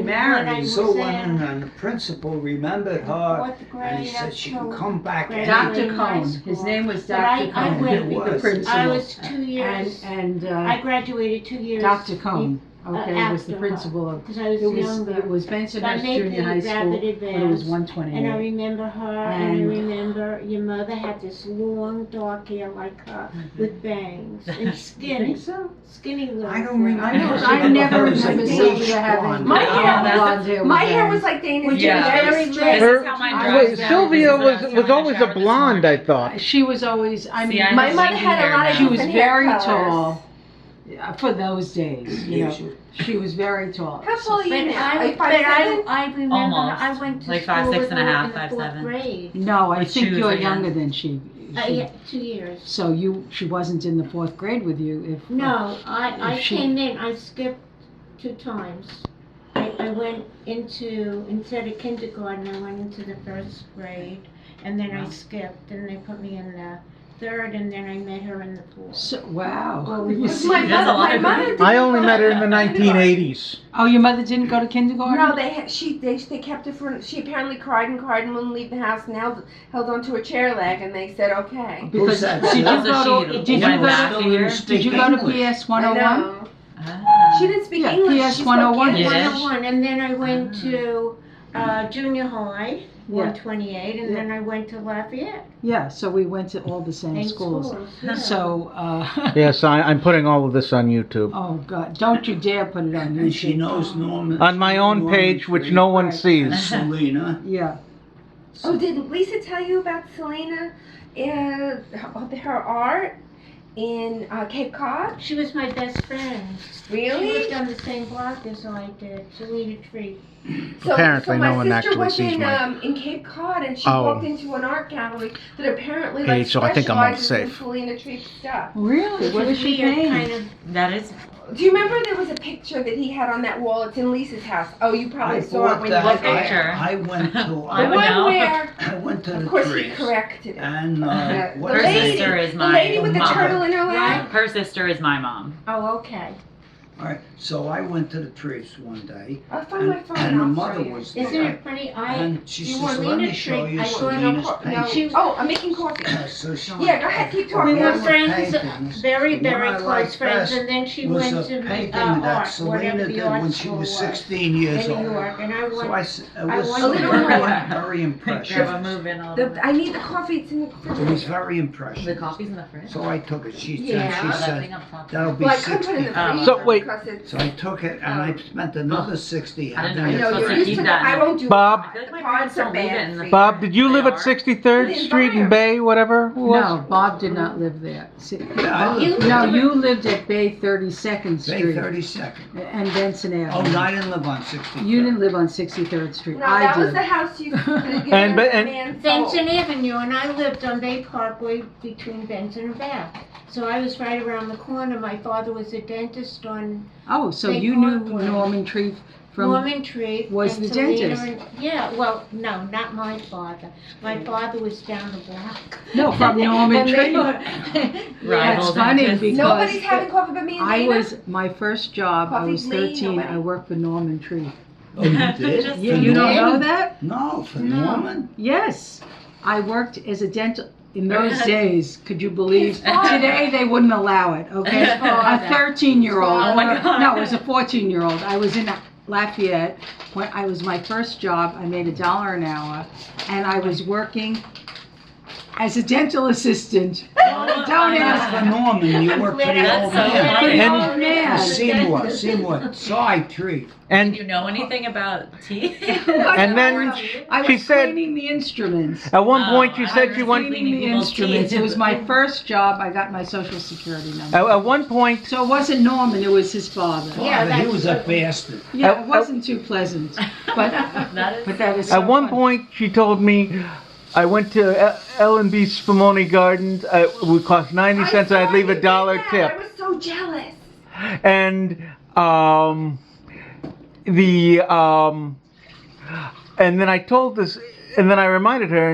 married. So when the principal remembered her, and he said she could come back. Dr. Cohn. His name was Dr. Cohn, the principal. I was 2 years. And I graduated 2 years. Dr. Cohn, okay, was the principal of. Because I was younger. It was Bensonhurst But I made Junior High the School, rapid but it was advance, 128. And I remember her, and I remember your mother had this long dark hair like her, with bangs, and skinny, skinny little. I don't remember. I never remember Sylvia having blonde hair. My hair was like Dana's. Yeah. Very This red. is how mine dries Wait, down. Sylvia This is what was I always a blonde, I thought. She was always, I mean, See, I My have mother winky had a hair lot of now. she was different hair very colors. tall for those days, you know. She was very tall. How tall are But you now? Are you I remember Almost. I went to Like school 5'6" with and a her half, in the 5'7". 4th grade. No, I With think shoes you're again. younger than she. Yeah, 2 years. So she wasn't in the 4th grade with you if. No, I if she- came in, I skipped 2 times. I went into, instead of kindergarten, I went into the 1st grade, and then I skipped, and they put me in the 3rd, and then I met her in the 4th. So, wow. Well, we You were- see- My That's a lot mother, of my mother grades. didn't I only go met her in the to kindergarten. 1980s. Oh, your mother didn't go to kindergarten? No, they kept her for. She apparently cried and wouldn't leave the house and held onto her chair leg, and they said okay. Because that? did you That's go a to, she did you went go back to, here. did you go to PS I 101? know. Ah. She didn't speak Yeah, English. PS she spoke 101. Yiddish. 101, and then I went to junior high, Yeah. 128, and then I went to Lafayette. Yeah, so we went to all the same Same schools. yeah. So, Yes, I'm putting all of this on YouTube. oh God, don't you dare put it on And she YouTube. knows Norman. On my own page, which no one Right. sees. Selena. Yeah. Oh, did Lisa tell you about Selena and her art in Cape Cod? She was my best friend. She Really? lived on the same block as I did, Selena Tree. Apparently my no one sister actually was sees in Cape Cod, and she Oh. walked into an art gallery that apparently Hey, like so I think I'm all specializes in safe. Selena Tree stuff. Really? What was she Weird, paying? kind of. That is. Do you remember there was a picture that he had on that wall? It's in Lisa's house. Oh, you probably I saw it bought when you that. went there. picture? I went to. I The would one know. where, I went to of the course, he trees. corrected it. And The what Her is lady, it? sister is the my lady with the mom. turtle in her lap. Her sister is my mom. Oh, okay. All right, so I went to the trees one day, I'll find my and, phone. and the I'll mother show you. was Isn't there. it funny? And she you says, want let Lena me show Tree- you I saw no Selena's no. paintings. Oh, I'm making coffee. So she, Yeah, go ahead, keep We talking. were One friends, paintings, very, the one very I close liked friends, best and then she was went a to painting that art, Selena whatever the did art when she school was 16 years in New old. York, and I So went. I was I so went to very, her. very Grab a impressive. move in all the I need the coffee. It's in the It fridge. was very The impressive. coffee's in the fridge. So I took it. She Yeah. said, that'll be Well, I couldn't put it in the 60. freezer So, wait. because it's. So I took it and I spent another 60 I didn't having know I it. know supposed you're to used keep to that that. I won't do Bob? I feel like my The parents pods are don't leave it bad in the for you. Bob, did you They live at are. 63rd The Street and environment. Bay, whatever it was? No, Bob did not live there. See, Yeah, You no, lived you lived at Bay 32nd Bay Street 32nd. and Benson Oh, Avenue. no, I didn't live on 63rd. You didn't live on 63rd Street. No, I that was did. the house you could have given And- the and- man sold. Benson Avenue, and I lived on Bay Parkway between Benson and Bath. So I was right around the corner. My father was a dentist on Oh, so Bay you knew Parkway. Norman Tree from, Norman Tree. was and the Selena dentist. and- yeah, well, no, not my father. My father was down the block. no, from Norman And they Tree. were- That's Rival funny dentist. because Nobody's having coffee but me and I Dana? was, my first job, I Coffee, was me, 13, nobody. I worked for Norman Tree. Oh, you did? Just- You, For you don't Norman? know that? No, for No. Norman? Yes. I worked as a dental, in those days, could you believe? His father. Today, they wouldn't allow it, okay? His A father. 13-year-old. Oh my God. No, it was a 14-year-old. I was in Lafayette. When I was my first job, I made $1 an hour, and I was working as a dental assistant. Don't Not ask for Norman, you worked for the That's old so man. funny. the And- old man. Seymour, side tree. Do And you know anything about teeth? and then I she was said, cleaning the instruments. at one Oh, point she I said she remember went, Cleaning the people's instruments. teeth. It was my first job. I got my social security number. at one point, So it wasn't Norman, it was his father. Yeah, Father, he that's was a what- bastard. Yeah, it wasn't too pleasant. But that is so at one funny. point she told me, I went to L&B Spumoni Gardens, it would cost 90 cents and I'd leave a $1 I tip. was so jealous. And and then I told this, and then I reminded her,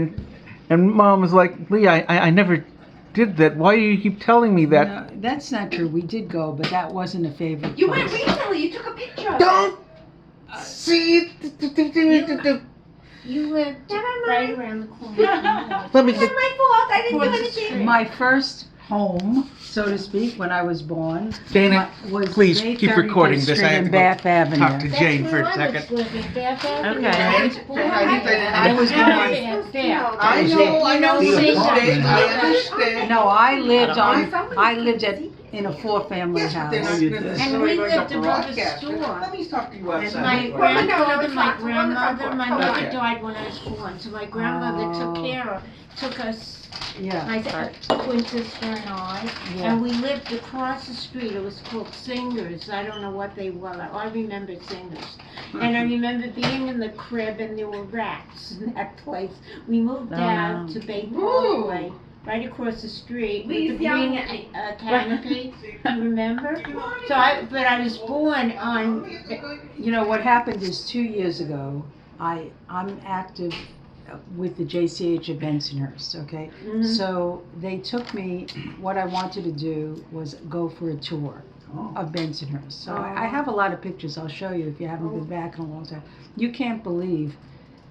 and Mom was like, Lee, I never did that. Why do you keep telling me that? No, that's not true. We did go, but that wasn't a favorite You place. went recently. You took a picture of Don't See? You lived right around the corner. Let me It's not my fault. I didn't do Across the anything. street. My first home, so to speak, when I was born, Dana, was please Bay keep 35th recording this. I Street have and to go Bath Avenue. talk to Jane for a That's where I second. was living, Bath Avenue. Okay. I was born I was there. born. There. I know, The Sister, apartment I house. understand. No, I lived don't I lived in a 4-family Yes, but they're house. not you necessarily And we going to lived above a broadcast it. store. Let me talk to you And outside. my Wait. grandfather, my talk to one grandmother, my mother Okay. died when I was born, so my grandmother took us, Yeah. my twin sister and I, Yeah. and we lived across the street. It was called Singers. I don't know what they were. I remember Singers. And I remember being in the crib and there were rats in that place. We moved Oh, out no. to Bay Parkway, right across the street with the Please, young green canopy. You remember? So I was born on. You know, what happened is 2 years ago, I'm active with the JCH of Bensonhurst, okay? Mhm. So they took me, what I wanted to do was go for a tour Oh. of Bensonhurst. So I have a lot of pictures I'll show you if you haven't been back in a long time. You can't believe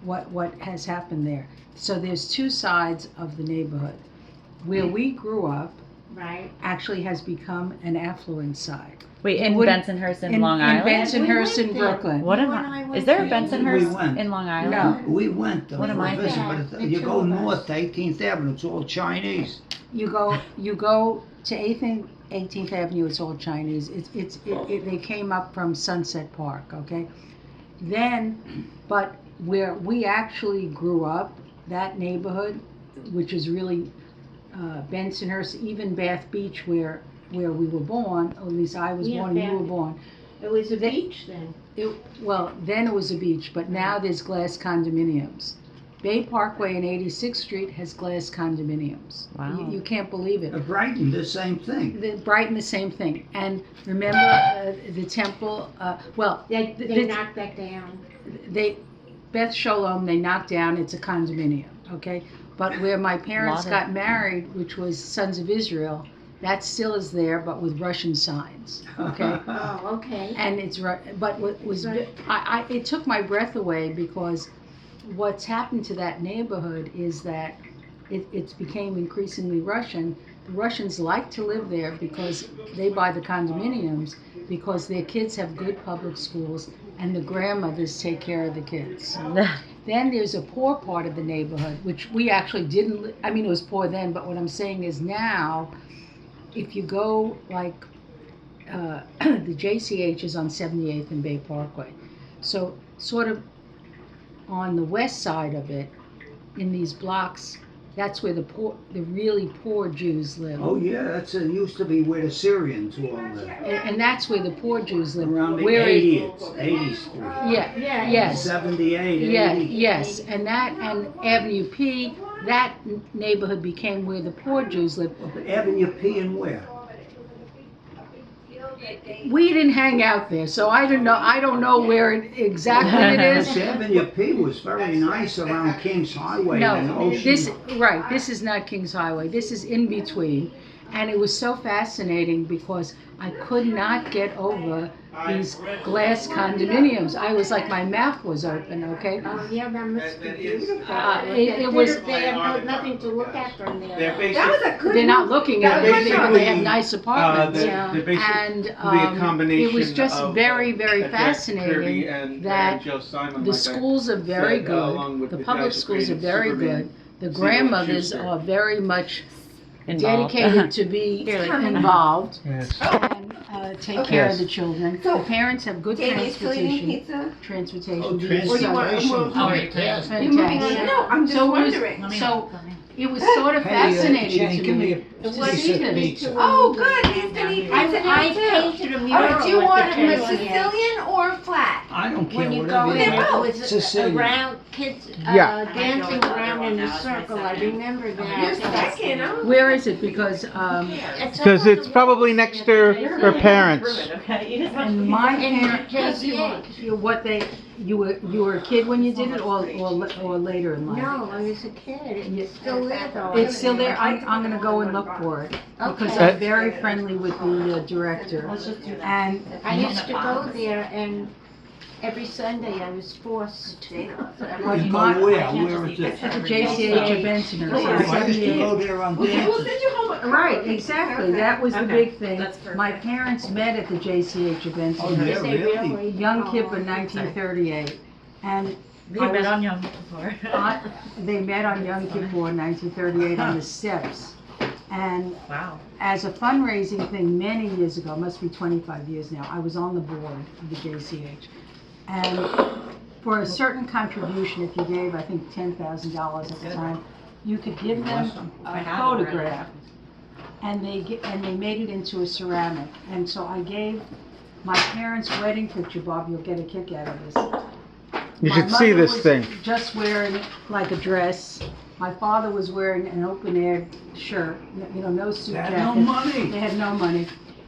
what has happened there. So there's two sides of the neighborhood. Where we grew up Right. actually has become an affluent side. Wait, in Wouldn't- Bensonhurst in Long Island? Bensonhurst We in went there. Brooklyn. What am You and I I? went Is there a there. Bensonhurst We went. in Long Island? No. We went What am for I a visit, thinking? but The you two go of us. north to 18th Avenue, it's all Chinese. You go to 18th Avenue. It's all Chinese. They came up from Sunset Park. Okay, but where we actually grew up, that neighborhood, which is really Bensonhurst, even Bath Beach, where we were born. Or at least I was Yeah, born. You Bath. were born. It was a beach then. Then it was a beach, but now there's glass condominiums. Bay Parkway and 86th Street has glass condominiums. Wow. You can't believe it. Brighton, the same thing. Brighton, the same thing. And remember the temple, They knocked that down. Beth Shalom, they knocked down, it's a condominium, okay? But where my parents Lot of- got married, which was Sons of Israel, that still is there, but with Russian signs, okay? Oh, okay. And but what was, it took my breath away because what's happened to that neighborhood is that it's became increasingly Russian. The Russians like to live there because they buy the condominiums because their kids have good public schools and the grandmothers take care of the kids. Then there's a poor part of the neighborhood, which we actually didn't, I mean, it was poor then, but what I'm saying is now, if you go like, the JCH is on 78th and Bay Parkway. So sort of on the west side of it, in these blocks, that's where the really poor Jews live. Oh, yeah, that's, used to be where the Syrians all lived. And that's where the poor Jews live. Around the Where 80th Street. Yeah, Yeah. yes. 78, 80. Yeah, yes, and Avenue P, that neighborhood became where the poor Jews live. Avenue P and where? We didn't hang out there, so I don't know where exactly it is. Avenue P was very nice around Kings Highway and No, Ocean. this is not Kings Highway, this is in between. And it was so fascinating because I could not get over these glass condominiums. I was like, my mouth was open, okay? Oh, yeah, that must be beautiful. It was- They have nothing to look at from there. That was a good They're not movie. looking That at was everything, good but they have nice apartments. Yeah. And it was just very, very fascinating that the schools are very good, the public schools are very good, the grandmothers are very much dedicated to be involved Yes. and take care of the children. So, The parents have good Jamie, you still eating transportation. pizza? Oh, Or you want transportation. more? Fantastic. You moving on? No, I'm just So it was- wondering. So it was sort of Hey, fascinating Jane, to give me me. a to piece see of this. pizza. Oh, good. He's gonna eat I pizza now too. painted a Oh, mural do you at want the a Kennedy. Sicilian or flat? I don't care, When you whatever go you in, want. it was Sicilian. around kids Yeah. dancing around in a circle. I remember You're that. second, huh? Where is it? Because Because it's probably next to her parents. and my In parents, JCH. you were a kid when you did it, or later in life? No, I was a kid. Yeah. It's still there though. It's still there. I'm gonna go and look for it because Okay. I'm very friendly with the director. And I used to go there and every Sunday I was forced to. You Like go my- where? I can't Where just is eat it? At the JCH of Benson. Oh, I used to go there on Okay, we'll dances. send you home. Right, exactly, that was the Okay, big thing. that's perfect. My parents met at the JCH of Oh, Benson. yeah, They really? Young Oh, Kippur, 1938, and We I met was- on Yom Kippur. they met on Yom Kippur, 1938, on the steps. And Wow. as a fundraising thing many years ago, must be 25 years now, I was on the board of the JCH. And for a certain contribution, if you gave, I think, $10,000 at the time, you could give them I a have already. photograph, and they made it into a ceramic. And so I gave my parents' wedding picture, Bob, you'll get a kick out of this. You My should see mother this was thing. just wearing like a dress. My father was wearing an open-air shirt, no suit They jacket. had no money. They had no money.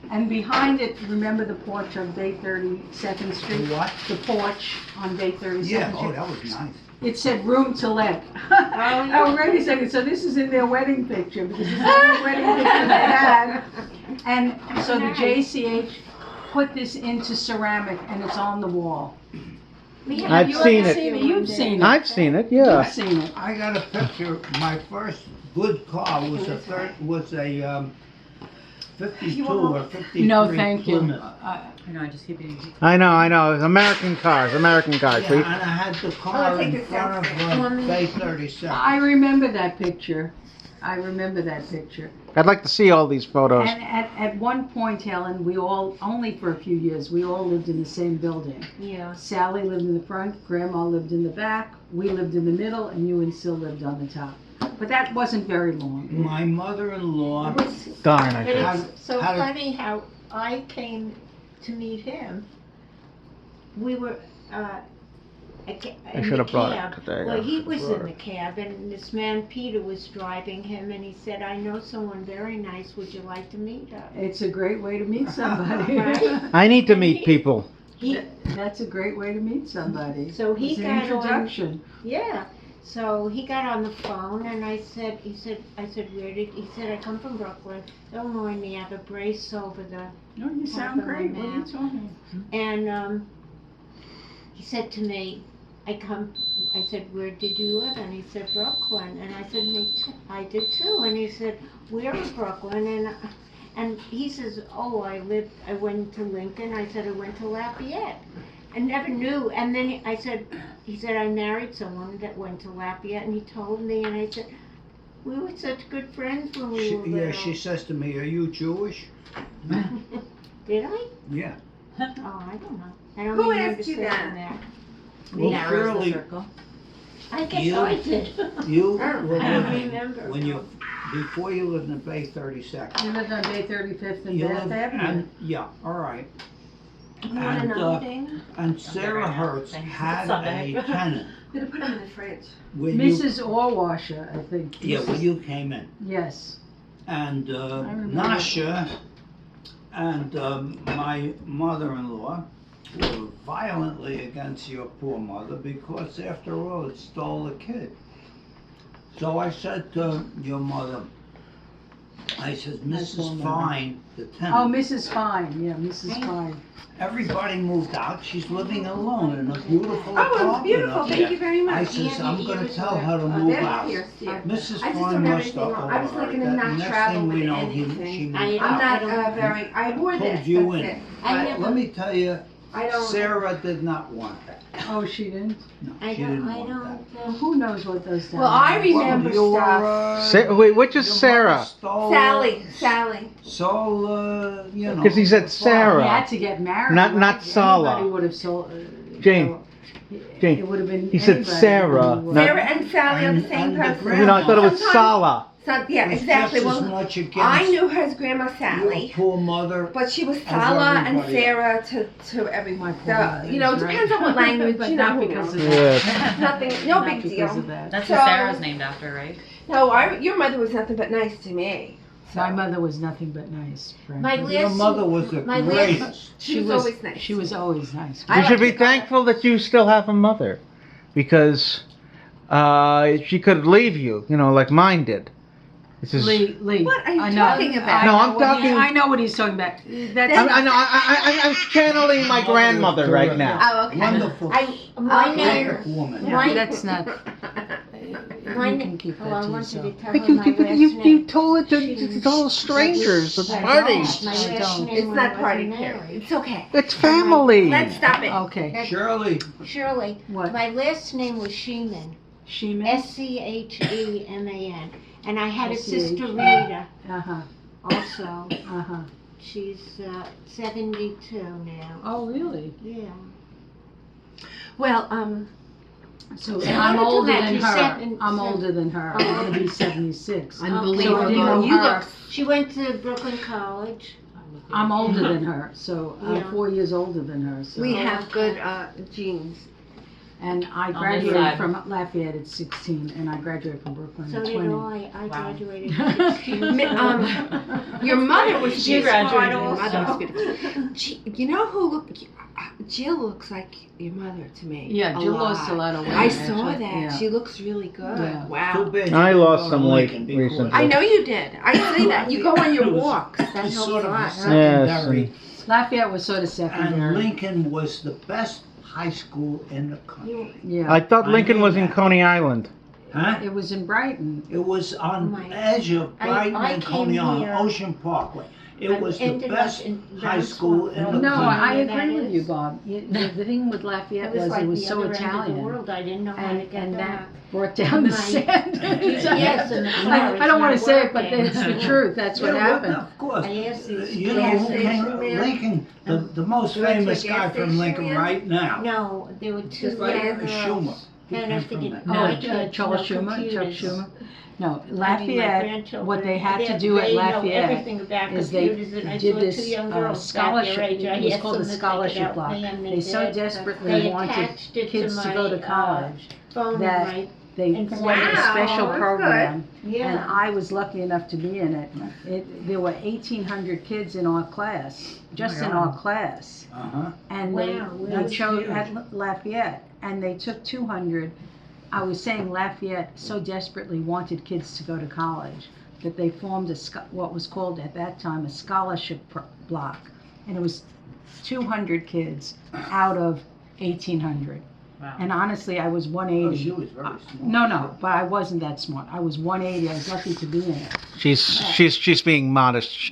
And behind it, remember the porch on Bay 32nd Street? What? The porch on Bay 32nd Street? Yeah, oh, that was nice. It said room to let. Oh, wait a second, so this is in their wedding picture, because this is the wedding picture they had. And so the JCH put this into ceramic, and it's on the wall. I've You seen haven't it. You've seen it. I've seen it, You've yeah. seen it. I got a picture, my first good car was a 52 or 53 No, thank you. Plymouth. I know, I just keep eating. I know. American cars. Yeah, and See? I had the car take in this front downstairs. of Bay 37. I remember that picture. I remember that picture. I'd like to see all these photos. And at one point, Helen, we all, only for a few years, we all lived in the same building. Yeah. Sally lived in the front, Grandma lived in the back, we lived in the middle, and you and Sil lived on the top. But that wasn't very long. My mother-in-law, Darn, I But did. it's so how did- funny how I came to meet him. We were, I should have brought it today. Well, he was Brought in it. the cab, and this man Peter was driving him, and he said, "I know someone very nice. Would you like to meet her?" It's a great way to meet somebody. Right. I need to meet people. That's a great way to meet somebody. So he It's an got on. introduction. Yeah. So he got on the phone, and I said, "Where did?" He said, "I come from Brooklyn. Don't mind me. I have a brace over the." No, you sound great. What are you talking? And he said to me, I said, "Where did you live?" And he said, "Brooklyn." And I said, "Me too." I did too. And he said, "We're in Brooklyn." And he says, "Oh, I went to Lincoln." I said, "I went to Lafayette." I never knew. And then he said, "I married someone that went to Lafayette." And he told me, and I said, "We were such good friends when we were little." she says to me, "Are you Jewish?" Did I? Yeah. Oh, I don't know. I don't Who remember asked you saying that? that. Well, Narrows the surely circle. I guess You- I did. you were I don't living, remember. when you, before you lived in Bay 32nd. You lived on Bay 35th and You Bath lived, Avenue. and, yeah, all right. You want And, another thing? And Sarah right now. Hertz Thanks. had Sunday. a tenant I'm gonna put them in the fridge. when you, Mrs. Orwasher, I think. yeah, when you came in. Yes. And remember. Nasha and my mother-in-law were violently against your poor mother because, after all, it stole a kid. So I said to your mother, I said, poor Mrs. mother. Fine, the Oh, tenant, Mrs. Fine, yeah, Mrs. Fine. everybody moved out. She's living alone in a beautiful Oh, it's apartment beautiful. up Thank there. you very I much. says, Yeah, I'm gonna years tell were- her to move They're out. here, Steve. Mrs. I just Fine don't have must anything have wrong. I was looking to overheard not that. Next travel thing we with know, she anything. moved I- out. I'm not don't- very. I wore Told this. you That's in. it. I But never- Let me tell you, I don't. Sarah did not want that. Oh, she didn't? No, I she didn't don't, want that. Well, who knows what those down Well, I there? remember Well, stuff. Wait, which is your Sarah? mother stole, Sally. Stole, you know. 'Cause he said the Sarah. He had to get married. Not right? Sala. Anybody would have sold. Jane. Jane, It would have been. he said anybody Sarah, who, not- Sarah and Sally are the same And the person. You know, I thought it was Sometimes- Sala. Yeah, was exactly. just as Well, much against I knew her as Grandma your Sally, poor mother. but she was As Sala and everybody Sarah to everyone. My poor mother, You know, it right? depends on what language. But You know, not who because knows. of Yeah. Nothing. No Not big because deal. of that. That's So- who Sarah's named after, right? No, your mother was nothing but nice to me. My mother was nothing but nice, frankly. My Your last- mother was the my last- greatest. She was always nice. She was always nice. I You should like be to call her- thankful that you still have a mother, because she could leave you, like mine did. This is. Lee. What are you I know. talking about? No, I'm I know what talking- I know what he's talking about. That's I know. I'm channeling my grandmother right now. Oh, okay. Wonderful, My Okay. name, woman. my- that's not. my You name, can keep oh, that I to wanted yourself. to tell But her you, my you, last you, name. you told it to all strangers at I parties. My I last don't. name It's when not I party wasn't period. married. It's okay. It's family. Let's stop it. Okay. Shirley, Shirley, What? my last name was Sheeman, Sheeman? Scheman, and I had a S-C-H. sister Rita Uh-huh. also. Uh-huh. She's 72 now. Oh, really? Yeah. Well, So So I'm you're older talking than about her. you're I'm seven- older than her. I'm gonna be 76. So I unbelievable. didn't know You her. look. She went to Brooklyn College. I'm older than her, so I'm Yeah. 4 years older than her. So. We have good genes. And I this graduated side. from Lafayette at 16, and I graduated from Brooklyn So at did 20. I. I Wow. graduated at 16. Your mother was She just smart graduated in also. middle You know who look? Jill looks like your mother to me. Yeah, Jill lost a lot of weight. I saw actually. that. Yeah. She looks really good. Yeah. too Wow. bad you I didn't lost go some to weight Lincoln because recently. I know you did. I see that. You go on your It was- walks. That It helps was sort a of lot. a Huh? secondary, Lafayette was sort of and secondary. Lincoln was the best high school in the country. Yeah. I thought I Lincoln knew was in that. Coney Island. Huh? It was in Brighton. It was on My- the edge of Brighton I and came Coney Island, here- Ocean Parkway. It I was the ended up best in high school in the Brownsville. No, country. I Where that agree with you, is. Bob. The thing with Lafayette It was like it was the so other end of the Italian, world. I didn't know how to get and back. that brought down the My- sand. Yes, and the car I don't want to was say not it, but working. it's the truth. That's what Yeah, happened. Of course. I asked these You know gas who came, station man? Lincoln, the most You went to a famous gas guy from station Lincoln man? right now. No, there were two Just like little girls. Schumer. He And I came from figured, that. no, Oh, I can't, Charles no Schumer, Chuck computers. Schumer. No, I mean, my Lafayette, grandchildren, what they had to they- do at they know Lafayette everything about is they computers, and I did saw this two young girls scholarship. back their age. I It was asked called them the to take it scholarship out, block. and They so did. desperately They wanted attached it kids to my, go to college phone that right. they and formed a wow, special that's program, and Yeah. I was lucky enough to be in it. There were 1,800 kids in our class, just in our class, Uh-huh. and Wow, they that's chose huge. at Lafayette, and they took 200. I was saying Lafayette so desperately wanted kids to go to college that they formed what was called at that time a scholarship block, and it was 200 kids out of 1,800. Wow. And honestly, I was Oh, 180. she was very smart. No, but I wasn't that smart. I was 180. I was lucky to be in it. She's being modest.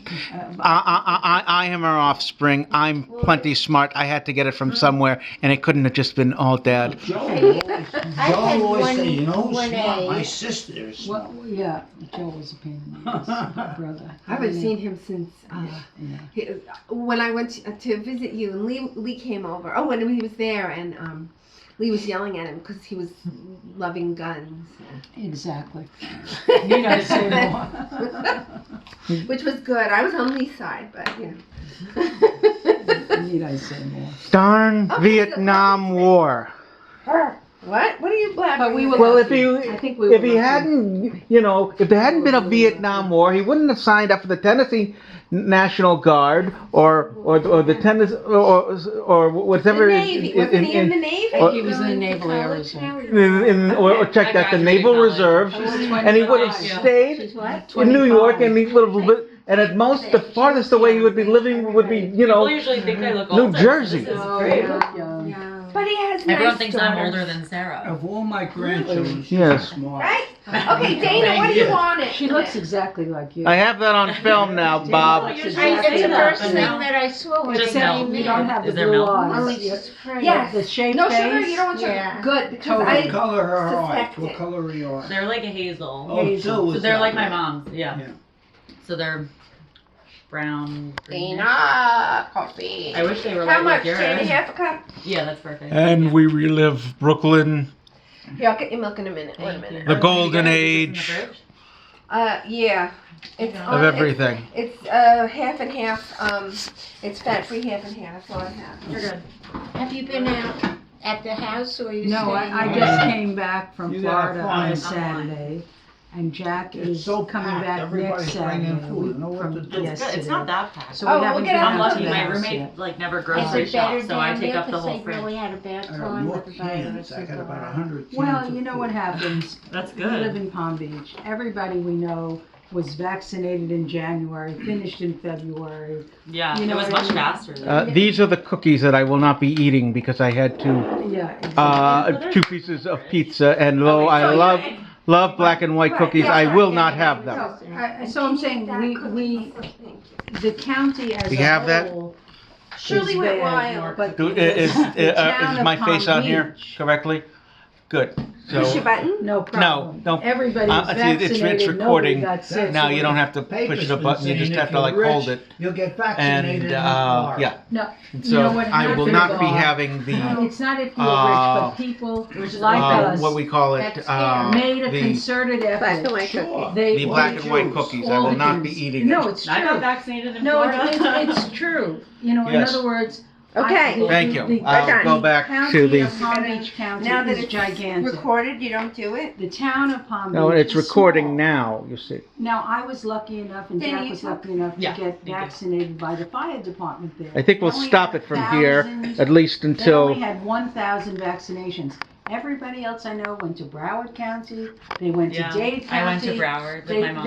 I am her offspring. I'm plenty smart. I had to get it from somewhere, and it couldn't have just been all dad. Joe I always, had Joe always one- say, you know who's one smart? My A. sister is smart. Well, yeah, Joe was a pain in the ass, my brother. I haven't seen him since Yeah. when I went to visit you, and Lee came over. Oh, when he was there, and Lee was yelling at him because he was loving guns, Exactly. Need I say more? which was good. I was on Lee's side, but you know. Need I say more? Darn Okay, Vietnam War. What? What are you blabbering? But we were Well, about? if I think we were if he lucky. hadn't, if there hadn't been a Vietnam War, he wouldn't have signed up for the Tennessee National Guard or the tennis or whatever. The Navy. Wasn't he in the Navy? or- He was in the Naval Air Reserve. or checked out the Naval Reserve, and he would have stayed She's what? in New York, and he would have and at most the farthest away he would be living would be People usually think I look New older. Jersey. This is Oh, great. yeah. But he has Everyone nice thinks I'm daughters. older than Sarah. Of all my grandchildren, she's Yes. the smart. Right? Okay, Dana, what do you want it? She looks exactly like you. I have that on film now, Bob. It's the first thing that I saw when Just I milk. came You in. don't have the Is there blue milk? Oh, eyes. it's pretty. Yes. The shaved No face. sugar. You don't want sugar. Yeah. Good, because Totally. What I color are her eyes? suspect What it. color are your eyes? They're like a hazel. Oh, Hazel. Jill So was they're that like my way. mom's, yeah. Yeah. So they're brown. green. Dana, coffee. I wish they were How like much? yours. 2.5 a cup? Yeah, that's perfect. And we relive Brooklyn. Here, I'll get your milk in a minute. Wait a Thank you. minute. The Are you golden guys- is this in the age. fridge? Yeah. It's Of everything. It's half and half. It's fat free half and half. That's all I have. You're good. Have you been out at the house or you No, staying I there? just came back from You gotta Florida on find a someone. Saturday, and Jack It's is so coming packed. back Everybody's next bringing Saturday. food. a week I know what from to do. It's good. yesterday. It's not that packed. So Oh, we we'll haven't get been out I'm out of to lucky. the My house roommate yet. like never Is grocery it better shops, so I down take there? up the 'Cause whole they fridge. really had a bad time More with the cans. virus. I got about and, 100 cans. Well, of you know food. what happens? That's We live good. in Palm Beach. Everybody we know was vaccinated in January, finished in February. Yeah, You it know was what I much mean? faster. Than These are the cookies that I will not be eating because I had to Yeah, exactly. 2 pieces of pizza, and though I love black and white cookies, I will not have them. So I'm saying, the county as You a have that? whole Shirley is went bad, wild. but Is the town of my Palm face on here Beach- correctly? Good. Push your So button. No problem. no. Everybody was It's vaccinated, nobody recording got sick. now. You don't have to push the button. You just have to like hold it. You'll get And vaccinated in Florida. yeah. No, And you know so what I will happened, not be Bob? having the It's not if you were rich, but people like us what we call it made a the concerted Black and effort. white Sure. cookie. They black and white Jews, cookies. I all will the not be Jews. eating No, it. it's I got true. vaccinated in No, Florida. it's true. You know, in Yes. other words. Okay. Thank you. The I'll go back to the. Palm Beach County Now that is it's gigantic. recorded, you don't do it. The town of Palm Beach. No, it's is recording small. now. You see. Now, I was lucky enough, and Then Jack you was talk. lucky enough to Yeah, get you did. vaccinated by the fire department there. I think we'll They only stop had it from here, 1,000 at least They until. only had 1,000 vaccinations. Everybody else I know went to Broward County, they went to Yeah, Dade County. I went to Broward with They- my mom.